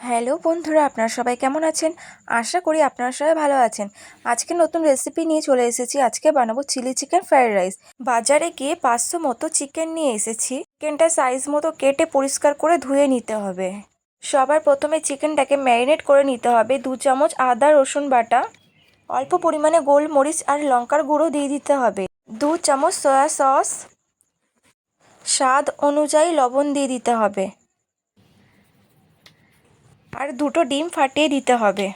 Hello বন্ধুরা, আপনারা সবাই কেমন আছেন? আশা করি আপনারা সবাই ভালো আছেন। আজকে নতুন রেসিপি নিয়ে চলে এসেছি। আজকে বানাবো চিলি চিকেন ফ্রাইড রাইস। বাজারে গিয়ে 500 মতো চিকেন নিয়ে এসেছি। চিকেনটা সাইজ মতো কেটে পরিষ্কার করে ধুয়ে নিতে হবে। সবার প্রথমে চিকেনটাকে ম্যারিনেট করে নিতে হবে। 2 চামচ আদা রসুন বাটা, অল্প পরিমাণে গোলমরিচ আর লঙ্কার গুঁড়ো দিয়ে দিতে হবে। 2 চামচ সয়া সস, স্বাদ অনুযায়ী লবণ দিয়ে দিতে হবে। আর 2টো ডিম ফাটিয়ে দিতে হবে।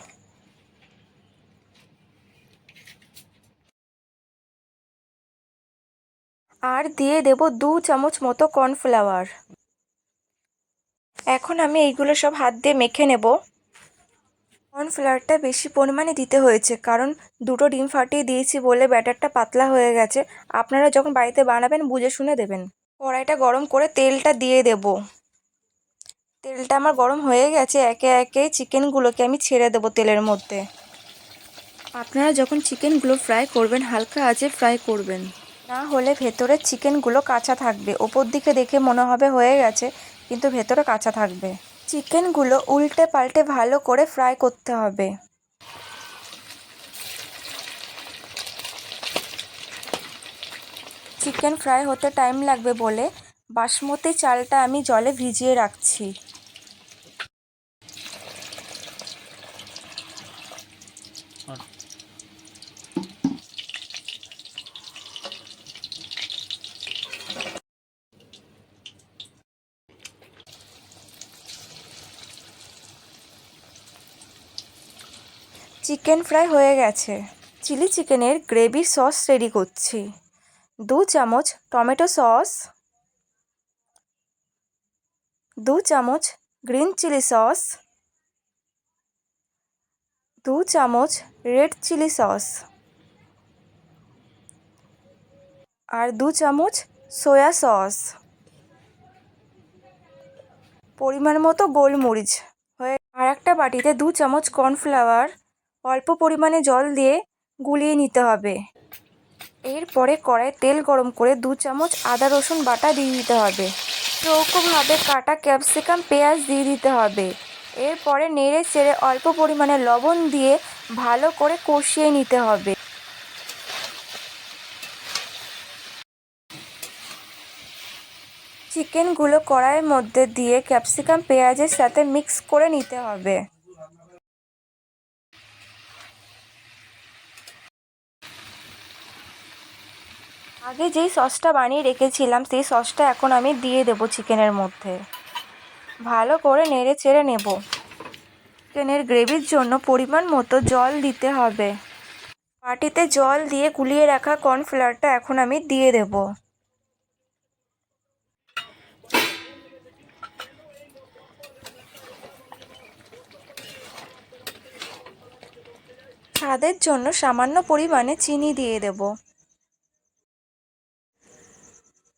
আর দিয়ে দেব 2 চামচ মতো কর্নফ্লাওয়ার। এখন আমি এইগুলো সব হাত দিয়ে মেখে নেব। কর্নফ্লাওয়ারটা বেশি পরিমাণে দিতে হয়েছে, কারণ 2টো ডিম ফাটিয়ে দিয়েছি বলে ব্যাটারটা পাতলা হয়ে গেছে। আপনারা যখন বাড়িতে বানাবেন বুঝে শুনে দেবেন। কড়াইটা গরম করে তেলটা দিয়ে দেব। তেলটা আমার গরম হয়ে গেছে। একে একে চিকেনগুলোকে আমি ছেড়ে দেব তেলের মধ্যে। আপনারা যখন চিকেনগুলো ফ্রাই করবেন হালকা আঁচে ফ্রাই করবেন, না হলে ভেতরের চিকেনগুলো কাঁচা থাকবে। ওপর দিকে দেখে মনে হবে হয়ে গেছে, কিন্তু ভেতরে কাঁচা থাকবে। চিকেনগুলো উল্টে পাল্টে ভালো করে ফ্রাই করতে হবে। চিকেন ফ্রাই হতে টাইম লাগবে বলে বাসমতি চালটা আমি জলে ভিজিয়ে রাখছি। চিকেন ফ্রাই হয়ে গেছে। চিলি চিকেনের গ্রেভি সস রেডি করছি। 2 চামচ টমেটো সস, 2 চামচ গ্রিন চিলি সস, 2 চামচ রেড চিলি সস আর 2 চামচ সয়া সস, পরিমাণ মতো গোলমরিচ। আর একটা বাটিতে 2 চামচ কর্নফ্লাওয়ার অল্প পরিমাণে জল দিয়ে গুলিয়ে নিতে হবে। এরপরে কড়াইয়ে তেল গরম করে 2 চামচ আদা রসুন বাটা দিয়ে দিতে হবে। চৌকোভাবে কাটা ক্যাপসিকাম পেঁয়াজ দিয়ে দিতে হবে। এরপরে নেড়ে চেড়ে অল্প পরিমাণে লবণ দিয়ে ভালো করে কষিয়ে নিতে হবে। চিকেনগুলো কড়াইয়ের মধ্যে দিয়ে ক্যাপসিকাম পেঁয়াজের সাথে মিক্স করে নিতে হবে। আগে যেই সসটা বানিয়ে রেখেছিলাম সেই সসটা এখন আমি দিয়ে দেবো চিকেনের মধ্যে। ভালো করে নেড়ে চেড়ে নেব। চিকেনের গ্রেভির জন্য পরিমাণ মতো জল দিতে হবে। বাটিতে জল দিয়ে গুলিয়ে রাখা কর্নফ্লাওয়ারটা এখন আমি দিয়ে দেব। স্বাদের জন্য সামান্য পরিমাণে চিনি দিয়ে দেব।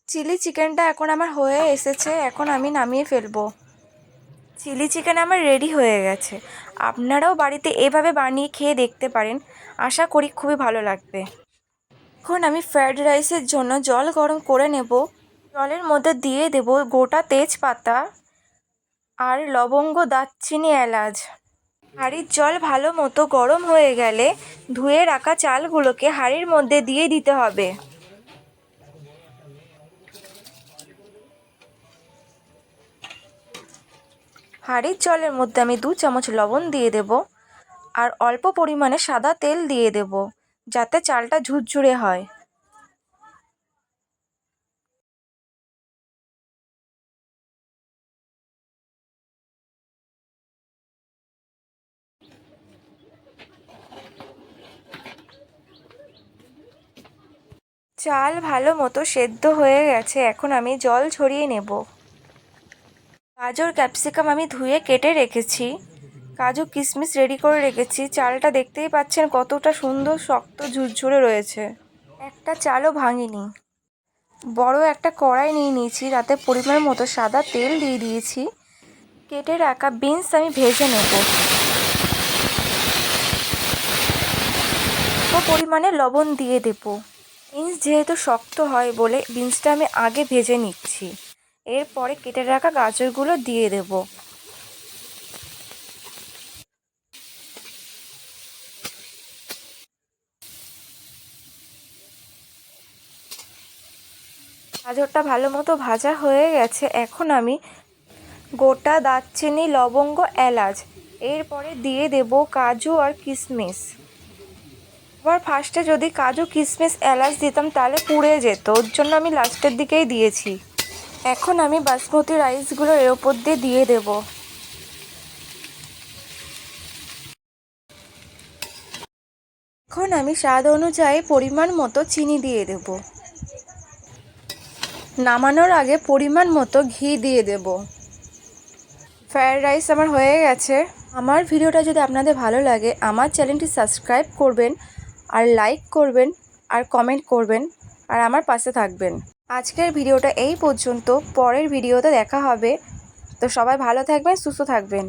চিলি চিকেনটা এখন আমার হয়ে এসেছে, এখন আমি নামিয়ে ফেলবো। চিলি চিকেন আমার রেডি হয়ে গেছে। আপনারাও বাড়িতে এভাবে বানিয়ে খেয়ে দেখতে পারেন। আশা করি খুবই ভালো লাগবে। এখন আমি ফ্রায়েড রাইসের জন্য জল গরম করে নেব। জলের মধ্যে দিয়ে দেব গোটা তেজপাতা আর লবঙ্গ, দারচিনি, এলাচ। হাঁড়ির জল ভালো মতো গরম হয়ে গেলে ধুয়ে রাখা চালগুলোকে হাঁড়ির মধ্যে দিয়ে দিতে হবে। হাঁড়ির জলের মধ্যে আমি 2 চামচ লবণ দিয়ে দেব আর অল্প পরিমাণে সাদা তেল দিয়ে দেব, যাতে চালটা ঝুরঝুরে হয়। চাল ভালো মতো সেদ্ধ হয়ে গেছে, এখন আমি জল ঝরিয়ে নেব। গাজর ক্যাপসিকাম আমি ধুয়ে কেটে রেখেছি। কাজু কিশমিশ রেডি করে রেখেছি। চালটা দেখতেই পাচ্ছেন কতটা সুন্দর শক্ত ঝুরঝুরে রয়েছে। একটা চালও ভাঙিনি। বড় একটা কড়াই নিয়ে নিয়েছি, তাতে পরিমাণ মতো সাদা তেল দিয়ে দিয়েছি। কেটে রাখা বিনস আমি ভেজে নেব। পরিমাণে লবণ দিয়ে দেব। বিনস যেহেতু শক্ত হয় বলে বিনসটা আমি আগে ভেজে নিচ্ছি। এরপরে কেটে রাখা গাজরগুলো দিয়ে দেব। গাজরটা ভালো মতো ভাজা হয়ে গেছে। এখন আমি গোটা দারচিনি, লবঙ্গ, এলাচ, এরপরে দিয়ে দেব কাজু আর কিশমিশ। আবার ফার্স্টে যদি কাজু, কিশমিশ, এলাচ দিতাম তাহলে পুড়ে যেত, ওর জন্য আমি লাস্টের দিকেই দিয়েছি। এখন আমি বাসমতি রাইসগুলো এর ওপর দিয়ে দেব। এখন আমি স্বাদ অনুযায়ী পরিমাণ মতো চিনি দিয়ে দেব। নামানোর আগে পরিমাণ মতো ঘি দিয়ে দেব। ফ্রায়েড রাইস আমার হয়ে গেছে। আমার ভিডিওটা যদি আপনাদের ভালো লাগে আমার চ্যানেলটি সাবস্ক্রাইব করবেন, আর লাইক করবেন, আর কমেন্ট করবেন, আর আমার পাশে থাকবেন। আজকের ভিডিওটা এই পর্যন্ত, পরের ভিডিওতে দেখা হবে। তো সবাই ভালো থাকবেন, সুস্থ থাকবেন।